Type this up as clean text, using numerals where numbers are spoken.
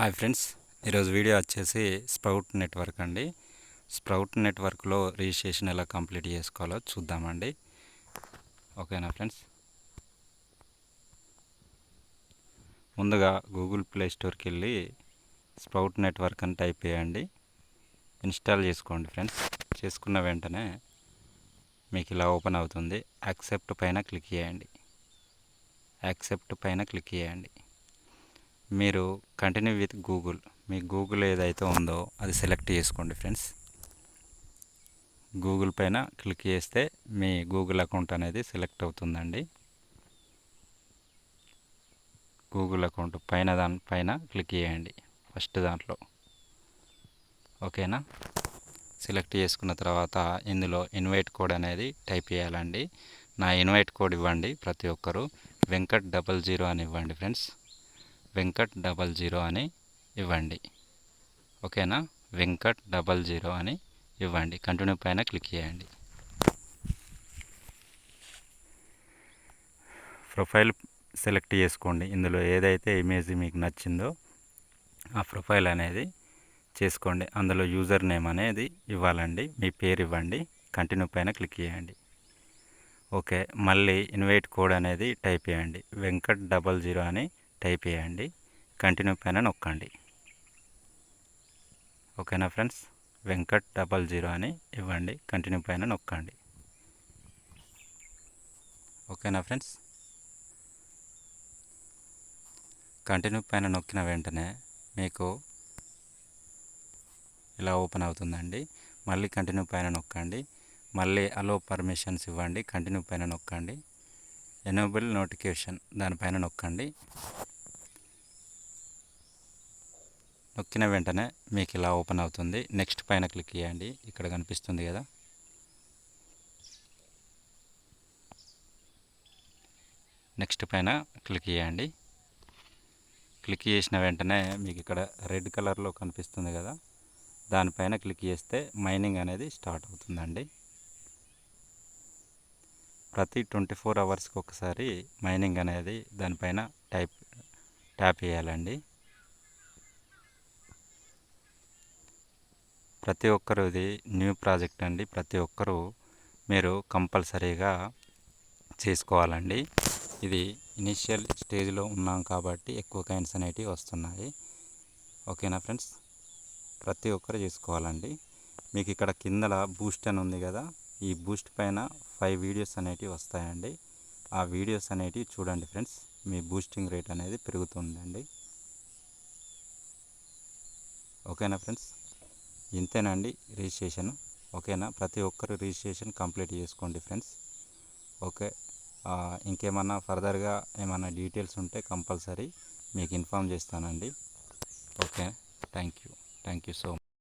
Hi friends, ఈరోజు video వచ్చేసి sprout network అండి. స్ప్రౌట్ నెట్వర్క్లో రిజిస్ట్రేషన్ ఎలా కంప్లీట్ చేసుకోవాలో చూద్దామండి. ఓకేనా ఫ్రెండ్స్, ముందుగా గూగుల్ ప్లే స్టోర్కి వెళ్ళి స్ప్రౌట్ నెట్వర్క్ అని టైప్ చేయండి. ఇన్స్టాల్ చేసుకోండి ఫ్రెండ్స్. చేసుకున్న వెంటనే మీకు ఇలా ఓపెన్ అవుతుంది. యాక్సెప్ట్ పైన క్లిక్ చేయండి. యాక్సెప్ట్ పైన క్లిక్ చేయండి. మీరు continue with Google, me Google ఏదైతే ఉందో అది సెలెక్ట్ చేసుకోండి ఫ్రెండ్స్. గూగుల్ పైన క్లిక్ చేస్తే మీ గూగుల్ అకౌంట్ అనేది సెలెక్ట్ అవుతుందండి. గూగుల్ అకౌంట్ దానిపైన క్లిక్ చేయండి ఫస్ట్ దాంట్లో. ఓకేనా, సెలెక్ట్ చేసుకున్న తర్వాత ఇందులో ఇన్వైట్ కోడ్ అనేది టైప్ చేయాలండి. నా ఇన్వైట్ కోడ్ ఇవ్వండి. ప్రతి ఒక్కరూ వెంకట్ 00 అని ఇవ్వండి ఫ్రెండ్స్. వెంకట్ 00 అని ఇవ్వండి. ఓకేనా, వెంకట్ 00 అని ఇవ్వండి. కంటిన్యూ పైన క్లిక్ చేయండి. ప్రొఫైల్ సెలెక్ట్ చేసుకోండి. ఇందులో ఏదైతే ఇమేజ్ మీకు నచ్చిందో ఆ ప్రొఫైల్ అనేది చేసుకోండి. అందులో యూజర్ నేమ్ అనేది ఇవ్వాలండి. మీ పేరు ఇవ్వండి. కంటిన్యూ పైన క్లిక్ చేయండి. ఓకే, మళ్ళీ ఇన్వైట్ కోడ్ అనేది టైప్ చేయండి. వెంకట్ 00 అని టైప్ చేయండి. కంటిన్యూ పైన నొక్కండి. ఓకేనా ఫ్రెండ్స్, వెంకట్ 00 అని ఇవ్వండి. కంటిన్యూ పైన నొక్కండి. ఓకేనా ఫ్రెండ్స్, కంటిన్యూ పైన నొక్కిన వెంటనే మీకు ఇలా ఓపెన్ అవుతుందండి. మళ్ళీ కంటిన్యూ పైన నొక్కండి. మళ్ళీ అలో పర్మిషన్స్ ఇవ్వండి. కంటిన్యూ పైన నొక్కండి. ఎనేబుల్ నోటిఫికేషన్ దానిపైన నొక్కండి. నొక్కిన వెంటనే మీకు ఇలా ఓపెన్ అవుతుంది. నెక్స్ట్ పైన క్లిక్ చేయండి. ఇక్కడ కనిపిస్తుంది కదా, నెక్స్ట్ పైన క్లిక్ చేయండి. క్లిక్ చేసిన వెంటనే మీకు ఇక్కడ రెడ్ కలర్లో కనిపిస్తుంది కదా, దానిపైన క్లిక్ చేస్తే మైనింగ్ అనేది స్టార్ట్ అవుతుందండి. ప్రతి 24 అవర్స్కి ఒకసారి మైనింగ్ అనేది దానిపైన ట్యాప్ చేయాలండి. ప్రతి ఒక్కరు ఇది న్యూ ప్రాజెక్ట్ అండి. ప్రతి ఒక్కరూ మీరు కంపల్సరీగా చేసుకోవాలండి. ఇది ఇనిషియల్ స్టేజ్లో ఉన్నాం కాబట్టి ఎక్కువ కాయిన్స్ అనేటివి వస్తున్నాయి. ఓకేనా ఫ్రెండ్స్, ప్రతి ఒక్కరు చేసుకోవాలండి. మీకు ఇక్కడ కిందల బూస్ట్ అని ఉంది కదా, ఈ బూస్ట్ పైన 5 వీడియోస్ అనేటివి వస్తాయండి. ఆ వీడియోస్ అనేటివి చూడండి ఫ్రెండ్స్. మీ బూస్టింగ్ రేట్ అనేది పెరుగుతుందండి. ఓకేనా ఫ్రెండ్స్, ఇంతేనండి రిజిస్ట్రేషన్. ఓకేనా, ప్రతి ఒక్కరు రిజిస్ట్రేషన్ కంప్లీట్ చేసుకోండి ఫ్రెండ్స్. ఓకే, ఇంకేమన్నా ఫర్దర్గా ఏమన్నా డీటెయిల్స్ ఉంటే కంపల్సరీ మీకు ఇన్ఫామ్ చేస్తానండి. Okay, thank you so much.